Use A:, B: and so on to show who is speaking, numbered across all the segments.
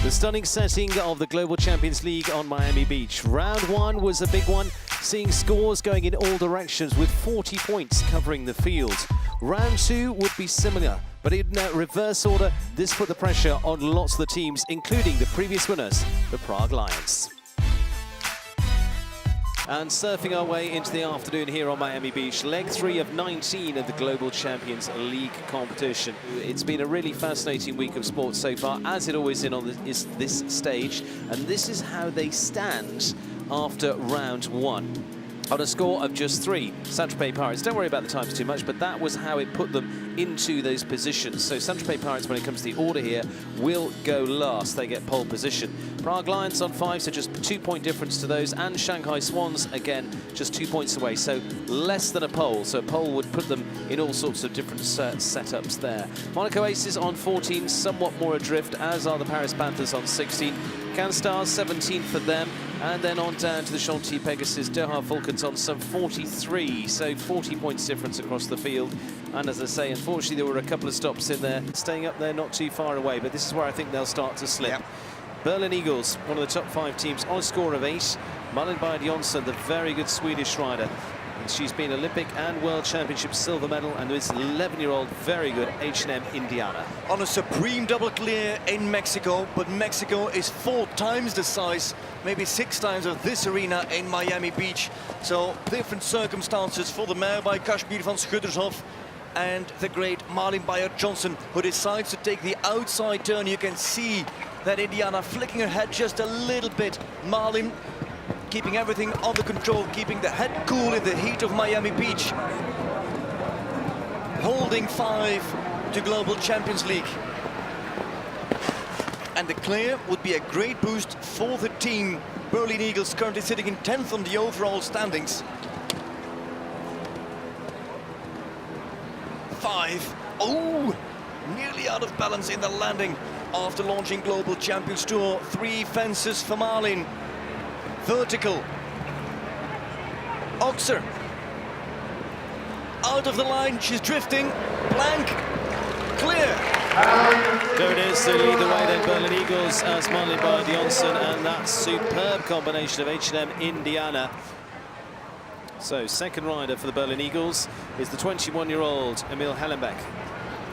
A: The stunning setting of the Global Champions League on Miami Beach. Round one was a big one, seeing scores going in all directions with 40 points covering the field. Round two would be similar, but in reverse order, this put the pressure on lots of the teams, including the previous winners, the Prague Lions. And surfing our way into the afternoon here on Miami Beach, leg 3 of 19 of the Global Champions League competition. It's been a really fascinating week of sports so far, as it always is this stage. And this is how they stand after round one. On a score of just 3, Tropez Pirates, don't worry about the times too much, but that was how it put them into those positions. So Tropez Pirates, when it comes to the order here, will go last. They get pole position. Prague Lions on 5, so just 2-point difference to those. And Shanghai Swans, again, just 2 points away, so less than a pole. So a pole would put them in all sorts of different setups there. Monaco Aces on 14, somewhat more adrift, as are the Paris Panthers on 16. CanStars 17 for them. And then on down to the Chantilly Pegasus, Doha Falcons on some 43, so 40 points difference across the field. And as I say, unfortunately, there were a couple of stops in there, staying up there not too far away, but this is where I think they'll start to slip. Yep. Berlin Eagles, one of the top 5 teams, on a score of 8. Malin Bayard-Jonsson, the very good Swedish rider. And she's been Olympic and World Championship silver medal, and this 11-year-old, very good H&M Indiana.
B: On a supreme double clear in Mexico, but Mexico is 4 times the size, maybe 6 times of this arena in Miami Beach. So different circumstances for the mare by Kashmir van Schuttershof and the great Malin Bayard-Jonsson, who decides to take the outside turn. You can see that Indiana flicking her head just a little bit. Malin keeping everything under control, keeping the head cool in the heat of Miami Beach. Holding 5 to Global Champions League. And the clear would be a great boost for the team. Berlin Eagles currently sitting in 10th on the overall standings. 5. Oh, nearly out of balance in the landing after launching Global Champions Tour. 3 fences for Malin. Vertical. Oxer. Out of the line, she's drifting. Blank. Clear.
A: There it is, to lead the way then, Berlin Eagles as Malin Bayard-Jonsson, and that superb combination of H&M Indiana. So second rider for the Berlin Eagles is the 21-year-old Emil Hellenbeck.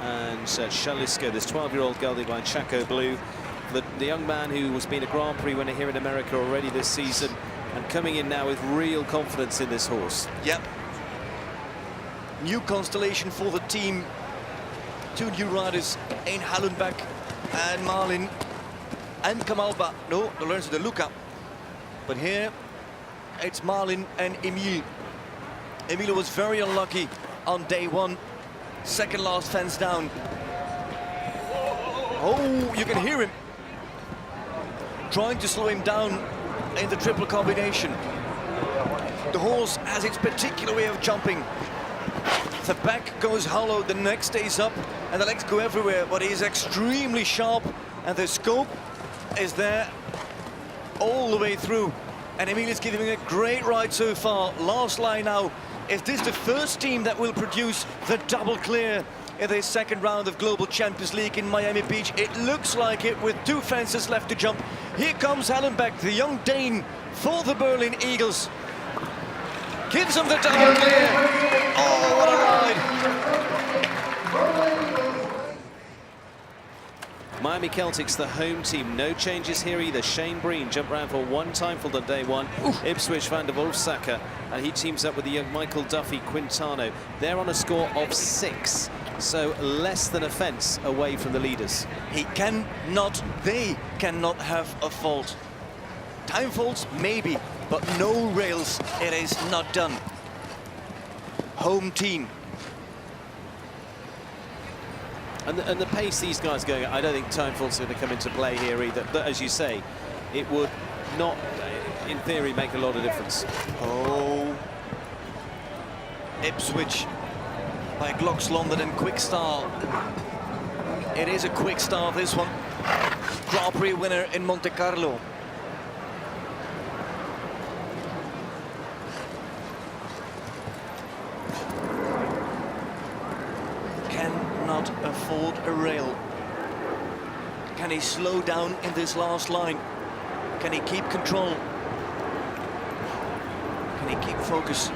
A: And Shaliska, this 12-year-old gelding by Chaco Blue. The young man who has been a Grand Prix winner here in America already this season, and coming in now with real confidence in this horse.
B: Yep. New constellation for the team. 2 new riders, Ein Hallenbeck and Malin and Kamalba. No, Lorenzo de Luca. But here, it's Malin and Emil. Emil was very unlucky on day 1. Second last fence down. Oh, you can hear him trying to slow him down in the triple combination. The horse has its particular way of jumping. The back goes hollow, the neck stays up, and the legs go everywhere, but he is extremely sharp, and the scope is there all the way through. And Emil is giving a great ride so far. Last line now. Is this the first team that will produce the double clear in the second round of Global Champions League in Miami Beach? It looks like it, with 2 fences left to jump. Here comes Hallenbeck, the young Dane for the Berlin Eagles. Gives him the double clear. Oh, what a ride.
A: Miami Celtx, the home team, no changes here either. Shane Breen jumped round for 1 timefield on day 1. Oof. Ipswich van der Wolfsacker, and he teams up with the young Michael Duffy Quintano. They're on a score of 6. so less than a fence away from the leaders.
B: They cannot have a fault. Time faults, maybe, but no rails, it is not done. Home team.
A: And the pace these guys are going at, I don't think time faults are going to come into play here either. But as you say, it would not, in theory, make a lot of difference.
B: Oh. Ipswich by Glocks London and quick start. It is a quick start, this one. Grand Prix winner in Monte Carlo. Cannot afford a rail. Can he slow down in this last line? Can he keep control? Can he keep focus?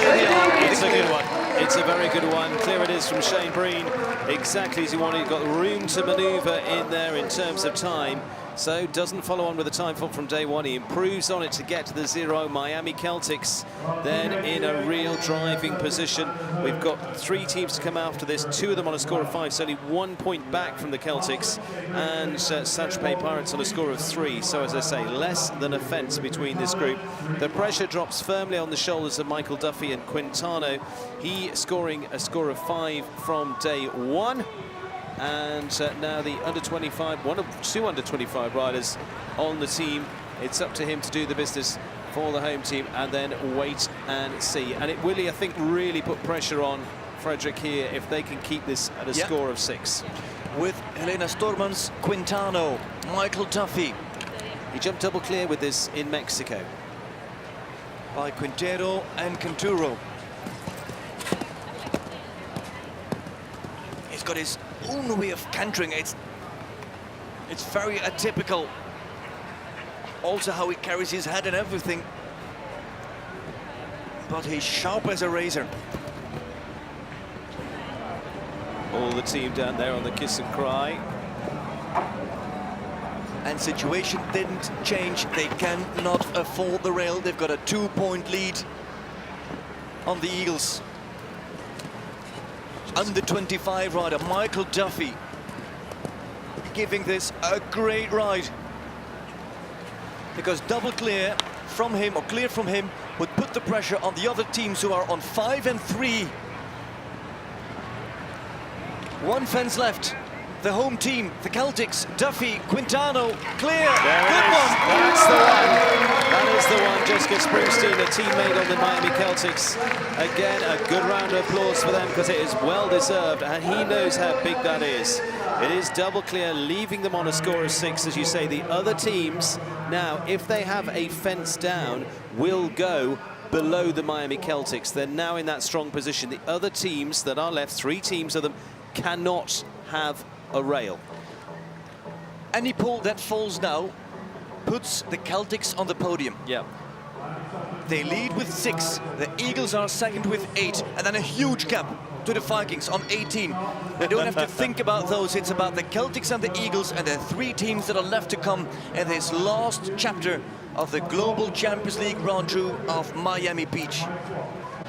A: It's a good one. It's a very good one. Clear it is from Shane Breen. Exactly as he wanted. Got room to manoeuvre in there in terms of time. So doesn't follow on with a time fault from day one. He improves on it to get to the 0. Miami Celtx then in a real driving position. We've got 3 teams to come after this. 2 of them on a score of 5, so only 1 point back from the Celtx, and Tropez Pirates on a score of 3. So as I say, less than a fence between this group. The pressure drops firmly on the shoulders of Michael Duffy and Quintano. He scoring a score of 5 from day one. And now the under-25, 1 of 2 under-25 riders on the team. It's up to him to do the business for the home team and then wait and see. And it will, I think, really put pressure on Frederick here if they can keep this at a score of 6.
B: With Helena Stormans, Quintano, Michael Duffy.
A: He jumped double clear with this in Mexico.
B: By Quintero and Canturo. He's got his own way of cantering. It's very atypical. Also how he carries his head and everything. But he's sharp as a razor.
A: All the team down there on the kiss and cry.
B: And situation didn't change. They cannot afford the rail. They've got a 2-point lead on the Eagles. Under 25 rider Michael Duffy giving this a great ride, because double clear from him, or clear from him, would put the pressure on the other teams who are on 5 and 3. 1 fence left. The home team, the Celtx, Duffy, Quintano, clear. Good one.
A: That's the one. That is the one. Jessica Springsteen, a teammate of the Miami Celtx. Again, a good round of applause for them, because it is well deserved, and he knows how big that is. It is double clear, leaving them on a score of 6, as you say. The other teams now, if they have a fence down, will go below the Miami Celtx. They're now in that strong position. The other teams that are left, 3 teams of them, cannot have a rail.
B: Any pole that falls now puts the Celtx on the podium.
A: Yeah.
B: They lead with 6. The Eagles are second with 8, and then a huge gap to the Vikings on 18. They don't have to think about those. It's about the Celtx and the Eagles and the 3 teams that are left to come in this last chapter of the Global Champions League round 2 of Miami Beach.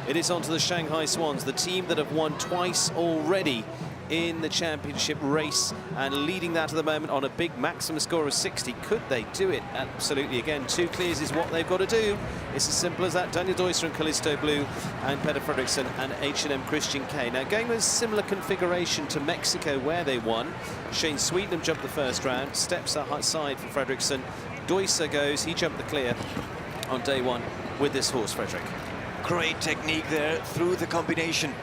A: It is on to the Shanghai Swans, the team that have won twice already in the championship race, and leading that at the moment on a big maximum score of 60. Could they do it? Absolutely. Again, 2 clears is what they've got to do. It's as simple as that. Daniel Deusser and Callisto Blue, and Peter Fredriksson and H&M Christian K. Now, going with a similar configuration to Mexico where they won. Shane Sweetenham jumped the first round, steps aside for Fredriksson. Deusser goes, he jumped the clear on day 1 with this horse, Frederick.
B: Great technique there through the combination.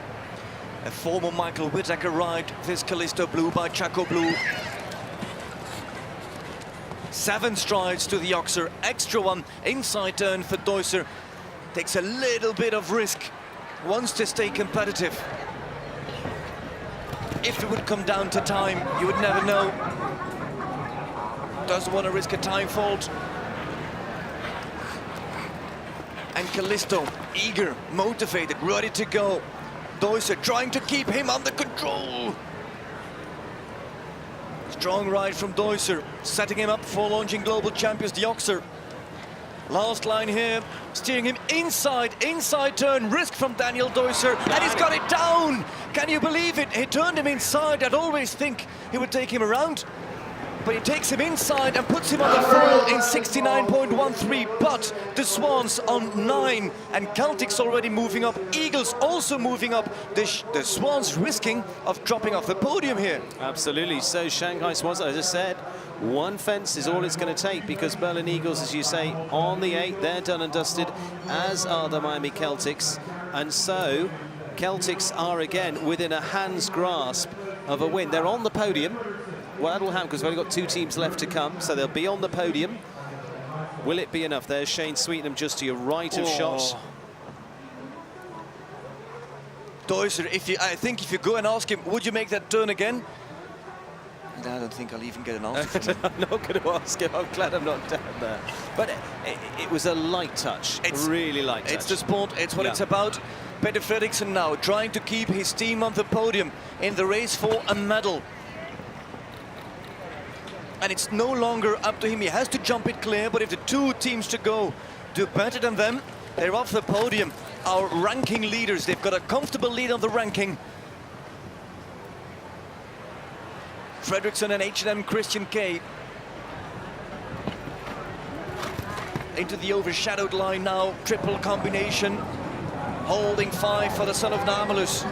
B: A former Michael Whittaker ride, this Callisto Blue by Chaco Blue. 7 strides to the Oxer, extra 1, inside turn for Deusser. Takes a little bit of risk, wants to stay competitive. If it would come down to time, you would never know. Doesn't want to risk a time fault. And Callisto, eager, motivated, ready to go. Deusser trying to keep him under control. Strong ride from Deusser, setting him up for launching global champions, the Oxer. Last line here, steering him inside turn, risk from Daniel Deusser, and he's got it down! Can you believe it? He turned him inside. I'd always think he would take him around, but he takes him inside and puts him on the foil in 69.13, but the Swans on 9, and Celtx already moving up, Eagles also moving up, the Swans risking of dropping off the podium here.
A: Absolutely, so Shanghai Swans, as I said, one fence is all it's going to take, because Berlin Eagles, as you say, on the 8, they're done and dusted, as are the Miami Celtx, and so Celtx are again within a hand's grasp of a win. They're on the podium. Well, that'll happen because we've only got 2 teams left to come, so they'll be on the podium. Will it be enough? There's Shane Sweetenham just to your right of shot.
B: Deusser, I think if you go and ask him, would you make that turn again? I don't think I'll even get an answer from him.
A: I'm not going to ask him. I'm glad I'm not down there. But it was a light touch, really light touch.
B: It's the sport, it's what it's about. Peter Fredriksen now trying to keep his team on the podium in the race for a medal. And it's no longer up to him. He has to jump it clear, but if the 2 teams to go do better than them, they're off the podium. Our ranking leaders, they've got a comfortable lead on the ranking. Fredriksen and H&M Christian K. Into the overshadowed line now, triple combination. Holding 5 for the son of Namelus.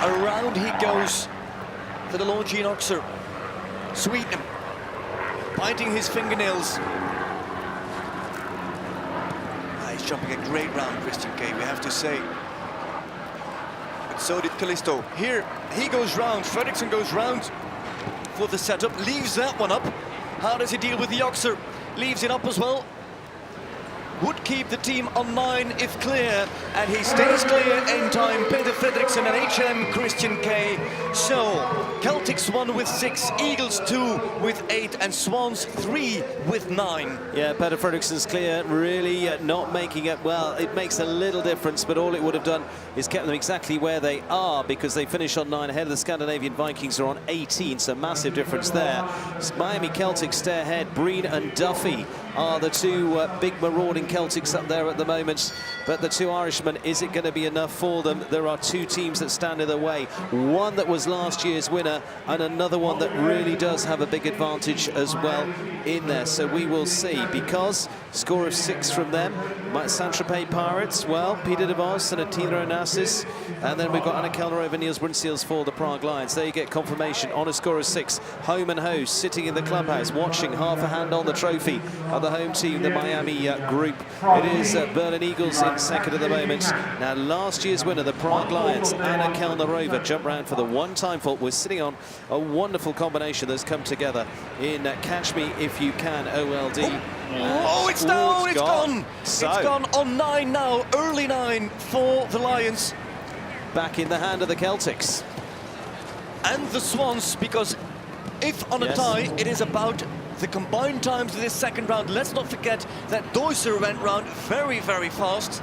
B: Around he goes to the Longines Oxer. Sweetenham biting his fingernails. He's jumping a great round, Christian K, we have to say. But so did Callisto. Here he goes round, Fredriksen goes round for the setup, leaves that one up. How does he deal with the Oxer? Leaves it up as well. Would keep the team on 9 if clear, and he stays clear in time. Peter Fredriksen and H&M Christian K. So Celtx 1 with 6, Eagles 2 with 8, and Swans 3 with 9.
A: Yeah, Peter Fredriksen's clear, really not making it. Well, it makes a little difference, but all it would have done is kept them exactly where they are, because they finish on 9 ahead of the Scandinavian Vikings, are on 18, so massive difference there. Miami Celtx stay ahead. Breen and Duffy are the 2 big marauding Celtics up there at the moment, but the 2 Irishmen, is it going to be enough for them? There are 2 teams that stand in their way, one that was last year's winner and another one that really does have a big advantage as well in there. So we will see, because score of 6 from them. Tropez Pirates, well, Peter de Vos and Athena Onassis, and then we've got Anna Kellner over Niels Brunsseels for the Prague Lions. There you get confirmation on a score of 6. Home and host sitting in the clubhouse watching, half a hand on the trophy of the home team, the Miami group. It is Berlin Eagles in second at the moment. Now, last year's winner, the Prague Lions, Anna Kellner over, jump round for the one-time fault. We're sitting on a wonderful combination that's come together in Catch Me If You Can, OLD.
B: Oh, it's down, it's gone.
A: So,
B: it's gone on 9 now, early 9 for the Lions.
A: Back in the hand of the Celtics.
B: And the Swans, because if on a tie, it is about the combined times of this second round. Let's not forget that Deusser went round very, very fast,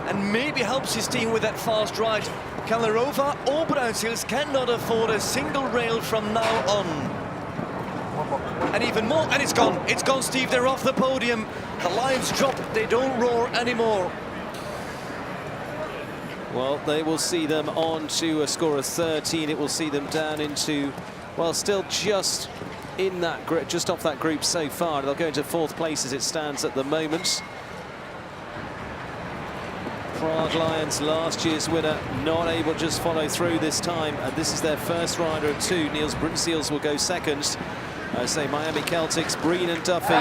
B: and maybe helps his team with that fast ride. Kallarova or Brunsseels cannot afford a single rail from now on. And even more, and it's gone, Steve, they're off the podium. The Lions drop, they don't roar anymore.
A: Well, they will see them on to a score of 13. It will see them down into, well, still just in that group, just off that group so far. They'll go into 4th place as it stands at the moment. Prague Lions, last year's winner, not able to just follow through this time, and this is their first rider of 2. Niels Brunsseels will go second. I say Miami Celtx, Breen and Duffy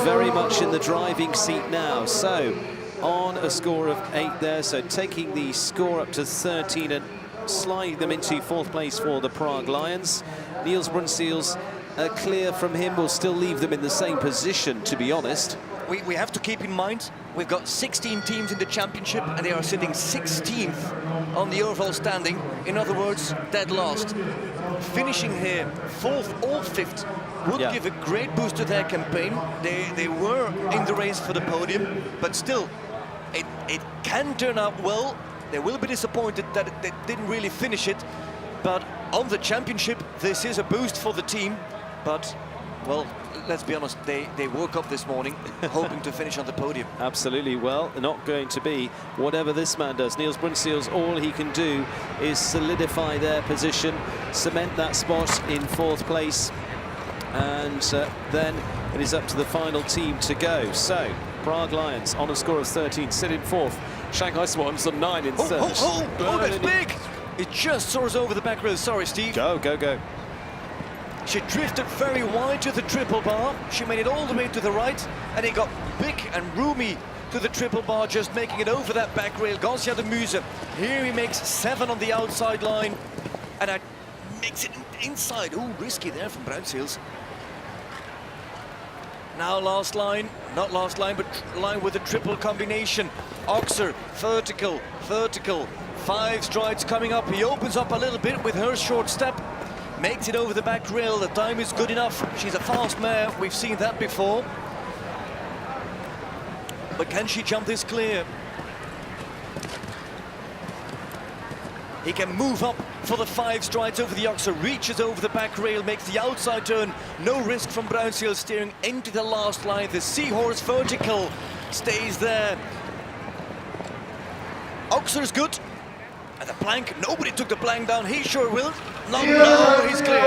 A: very much in the driving seat now. So on a score of 8 there, so taking the score up to 13 and sliding them into 4th place for the Prague Lions. Niels Brunsseels, clear from him, will still leave them in the same position, to be honest.
B: We have to keep in mind, we've got 16 teams in the championship, and they are sitting 16th on the overall standing. In other words, dead last. Finishing here 4th or 5th would give a great boost to their campaign. They were in the race for the podium, but still, it can turn out well. They will be disappointed that they didn't really finish it, but on the championship, this is a boost for the team. But Well, let's be honest, they woke up this morning hoping to finish on the podium.
A: Absolutely. Well, not going to be whatever this man does. Niels Bruynseels, all he can do is solidify their position, cement that spot in 4th place, and then it is up to the final team to go. So, Prague Lions on a score of 13 sit in 4th. Shanghai Swans on 9 in 3rd.
B: Oh, that's big! It just soars over the back rail. Sorry, Steve.
A: Go, go, go.
B: She drifted very wide to the triple bar. She made it all the way to the right, and it got big and roomy to the triple bar, just making it over that back rail. Garcia de Muse. Here he makes 7 on the outside line, and that makes it inside. Ooh, risky there from Bruynseels. Now last line, not last line, but line with a triple combination. Oxer, vertical, vertical, 5 strides coming up. He opens up a little bit with her short step, makes it over the back rail. The time is good enough. She's a fast mare, we've seen that before. But can she jump this clear? He can move up for the 5 strides over the Oxer, reaches over the back rail, makes the outside turn. No risk from Bruynseels, steering into the last line. The Seahorse vertical stays there. Oxer's good. And the plank, nobody took the plank down. He sure will. No, he's clear.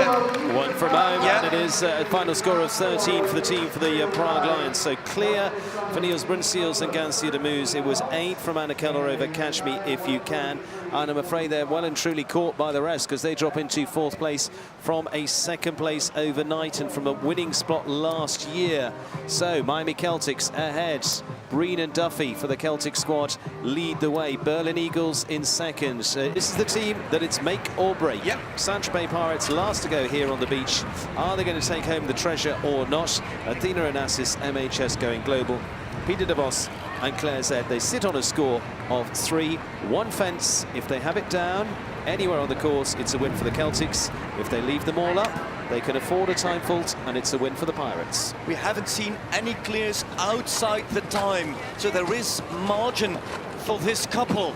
A: 1 from home, and it is a final score of 13 for the team for the Prague Lions. So clear for Niels Bruynseels and Garcia de Muse. It was 8 from Anna Keller over Catch Me If You Can. And I'm afraid they're well and truly caught by the rest, because they drop into 4th place from a 2nd place overnight and from a winning spot last year. So Miami Celtx ahead. Breen and Duffy for the Celtic squad lead the way. Berlin Eagles in 2nd. This is the team that it's make or break.
B: Yep.
A: Tropez Pirates last to go here on the beach. Are they going to take home the treasure or not? Athena Onassis, MHS going global. Peter de Vos and Claire Z, they sit on a score of 3. 1 fence. If they have it down anywhere on the course, it's a win for the Celtics. If they leave them all up, they can afford a time fault, and it's a win for the Pirates.
B: We haven't seen any clears outside the time, so there is margin for this couple.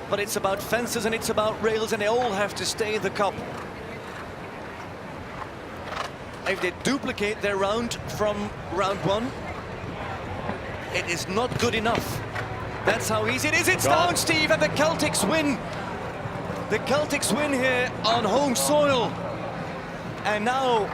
B: But it's about fences and it's about rails, and they all have to stay in the cup. If they duplicate their round from round 1, it is not good enough. That's how easy it is. It's down, Steve, and the Celtics win. The Celtics win here on home soil. And now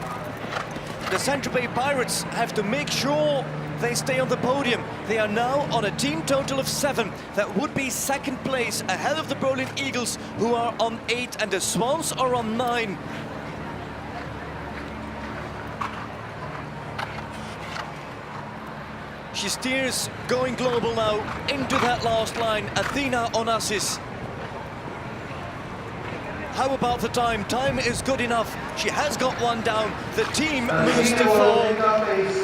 B: the Tropez Pirates have to make sure they stay on the podium. They are now on a team total of 7. That would be 2nd place, ahead of the Berlin Eagles, who are on 8, and the Swans are on 9. She steers going global now into that last line. Athena Onassis. How about the time? Time is good enough. She has got 1 down. The team moves to 4.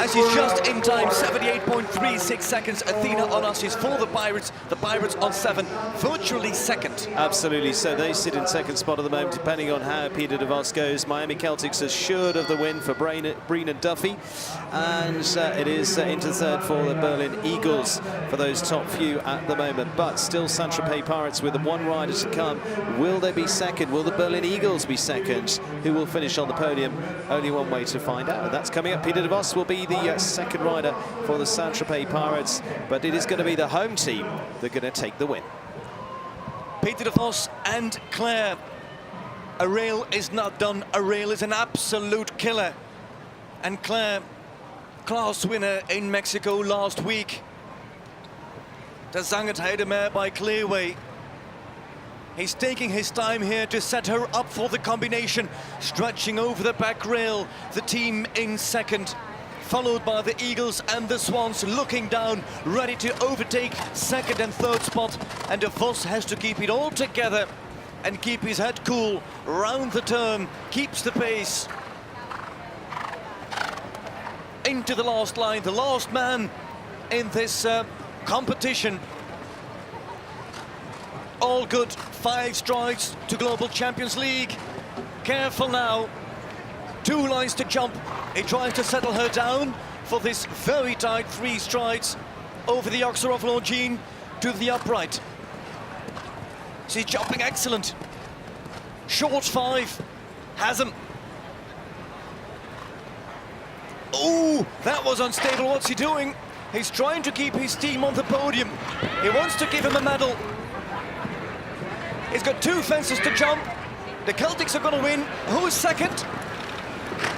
B: And she's just in time, 78.36 seconds. Athena Onassis for the Pirates. The Pirates on 7, virtually 2nd.
A: Absolutely. So they sit in 2nd spot at the moment, depending on how Peter de Vos goes. Miami Celtics assured of the win for Breen and Duffy. And it is into 3rd for the Berlin Eagles for those top few at the moment. But still Tropez Pirates with 1 rider to come. Will they be 2nd? Will the Berlin Eagles be 2nd? Who will finish on the podium? Only one way to find out. That's coming up. Peter de Vos will be the 2nd rider for the Tropez Pirates, but it is going to be the home team that are going to take the win.
B: Peter de Vos and Claire. A rail is not done. A rail is an absolute killer. And Claire, class winner in Mexico last week. The Zangertheide by Clearway. He's taking his time here to set her up for the combination, stretching over the back rail. The team in 2nd, followed by the Eagles and the Swans looking down, ready to overtake 2nd and 3rd spot. And de Vos has to keep it all together and keep his head cool round the turn, keeps the pace. Into the last line, the last man in this competition. All good, 5 strides to Global Champions League. Careful now, 2 lines to jump. He tries to settle her down for this very tight 3 strides over the Oxer of Longines to the upright. She's jumping excellent. Short 5, has him. Oh, that was unstable. What's he doing? He's trying to keep his team on the podium. He wants to give him a medal. He's got 2 fences to jump. The Celtics are going to win. Who's second?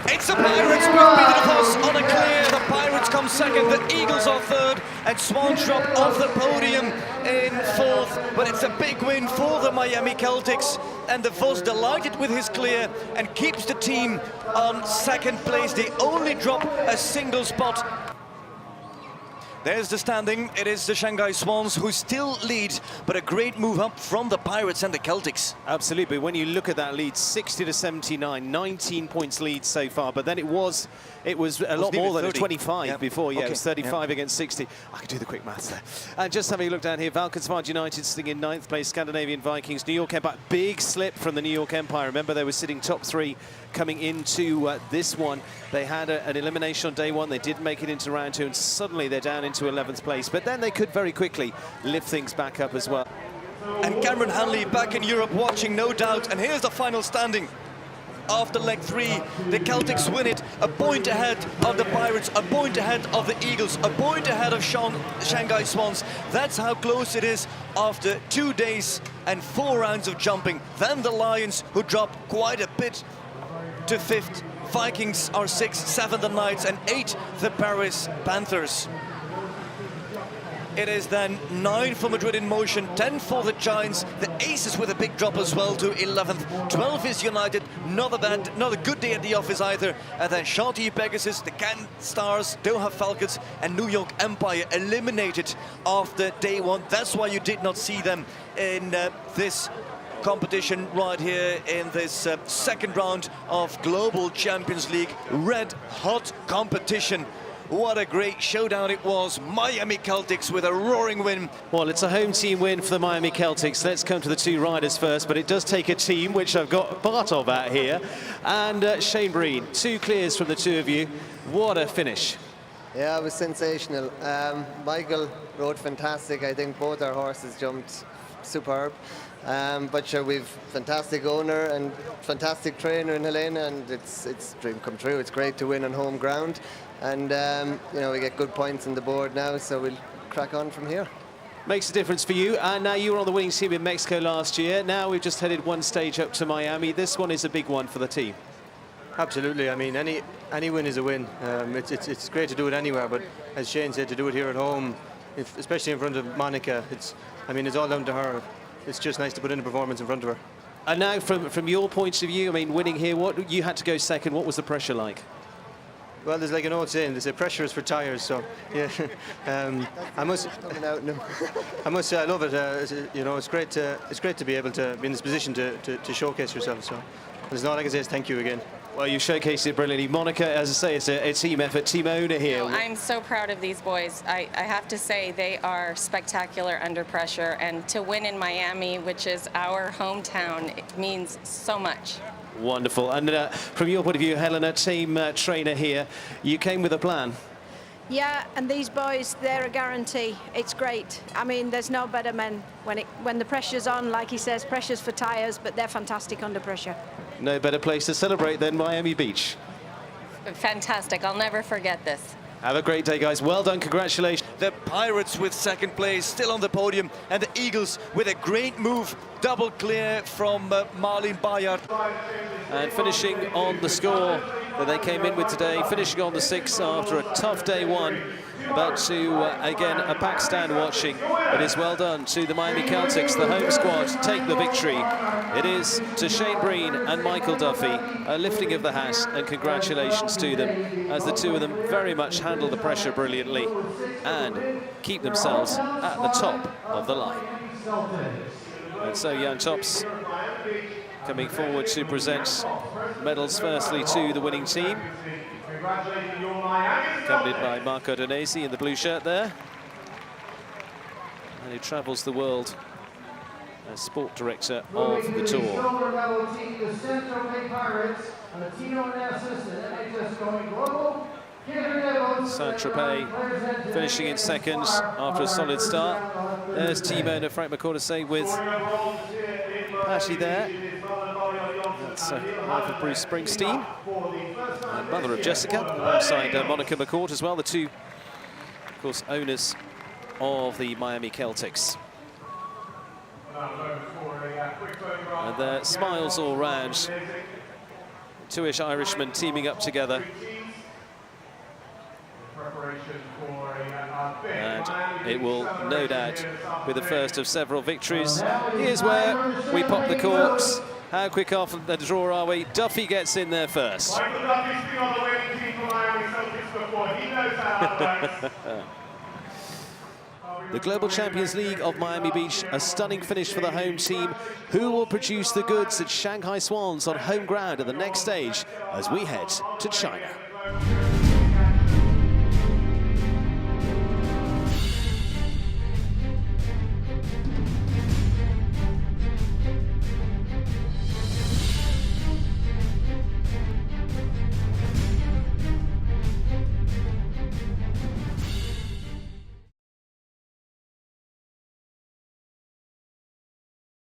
B: It's the Pirates with Peter de Vos on a clear. The Pirates come second, the Eagles are third, and Swans drop off the podium in fourth. But it's a big win for the Miami Celtics, and de Vos delighted with his clear and keeps the team on second place. They only drop a single spot. There's the standing. It is the Shanghai Swans who still lead, but a great move up from the Pirates and the Celtics.
A: Absolutely. When you look at that lead, 60 to 79, 19 points lead so far. But then it was a lot more than 25 before. Yeah, okay. It was 35 against 60. I could do the quick maths there. And just having a look down here, Valkenswaard United sitting in 9th place, Scandinavian Vikings, New York Empire. Big slip from the New York Empire. Remember, they were sitting top 3 coming into this one. They had an elimination on day 1. They did make it into round 2, and suddenly they're down into 11th place. But then they could very quickly lift things back up as well.
B: And Cameron Hanley back in Europe watching, no doubt. And here's the final standing. After leg 3, the Celtics win it. A point ahead of the Pirates, a point ahead of the Eagles, a point ahead of Shanghai Swans. That's how close it is after 2 days and 4 rounds of jumping. Then the Lions, who drop quite a bit, to 5th. Vikings are 6th, 7th the Knights, and 8th the Paris Panthers. It is then 9 for Madrid in motion, 10 for the Giants, the Aces with a big drop as well to 11th, 12 is United, not a good day at the office either, and then Chantilly Pegasus, the Cannes Stars, Doha Falcons, and New York Empire eliminated after day 1. That's why you did not see them in this competition right here in this second round of Global Champions League. Red hot competition. What a great showdown it was. Miami Celtics with a roaring win.
A: Well, it's a home team win for the Miami Celtics. Let's come to the 2 riders first, but it does take a team, which I've got part of out here. And Shane Breen, 2 clears from the 2 of you. What a finish.
C: Yeah, it was sensational. Michael rode fantastic. I think both our horses jumped superb. But sure, we've fantastic owner and fantastic trainer in Helena, and it's dream come true. It's great to win on home ground, and you know, we get good points on the board now, so we'll crack on from here.
A: Makes a difference for you, and now you were on the winning team in Mexico last year. Now we've just headed 1 stage up to Miami. This one is a big one for the team.
D: Absolutely. I mean, any win is a win. It's great to do it anywhere, but as Shane said, to do it here at home, especially in front of Monica, it's all down to her. It's just nice to put in a performance in front of her.
A: And now, from your point of view, I mean, winning here, what you had to go second. What was the pressure like?
D: Well, there's like an old saying, they say pressure is for tires. So yeah, I must say I love it. You know, it's great to be able to be in this position to showcase yourself. So there's all I can say is thank you again.
A: Well, you showcased it brilliantly. Monica, as I say, it's a team effort, team owner here.
E: No, I'm so proud of these boys. I have to say they are spectacular under pressure, and to win in Miami, which is our hometown, it means so much.
A: Wonderful. And from your point of view, Helena, team trainer here, you came with a plan.
F: Yeah, and these boys, they're a guarantee. It's great. I mean, there's no better men. When the pressure's on, like he says, pressure's for tyres, but they're fantastic under pressure.
A: No better place to celebrate than Miami Beach.
E: Fantastic. I'll never forget this.
A: Have a great day, guys. Well done. Congratulations.
B: The Pirates with second place, still on the podium, and the Eagles with a great move, double clear from Marlene Bayard.
A: And finishing on the score that they came in with today, finishing on the 6 after a tough day 1. But to, again, a packed stand watching. It is well done to the Miami Celtics, the home squad, take the victory. It is to Shane Breen and Michael Duffy, a lifting of the hat, and congratulations to them, as the 2 of them very much handle the pressure brilliantly and keep themselves at the top of the line. And so Jan Tops coming forward to present medals firstly to the winning team, accompanied by Marco Donesi in the blue shirt there, and who travels the world as sport director of the tour. Saint-Tropez finishing in second after a solid start. There's team owner Frank McCordesay with Patty there. That's wife of Bruce Springsteen. and mother of Jessica, alongside Monica McCourt as well, the two, of course, owners of the Miami Celtx. And their smiles all round. Two-ish Irishmen teaming up together. And it will no doubt be the first of several victories. Here's where we pop the corks. How quick off the draw are we? Duffy gets in there first. The Global Champions League of Miami Beach, a stunning finish for the home team. Who will produce the goods at Shanghai Swans on home ground at the next stage as we head to China?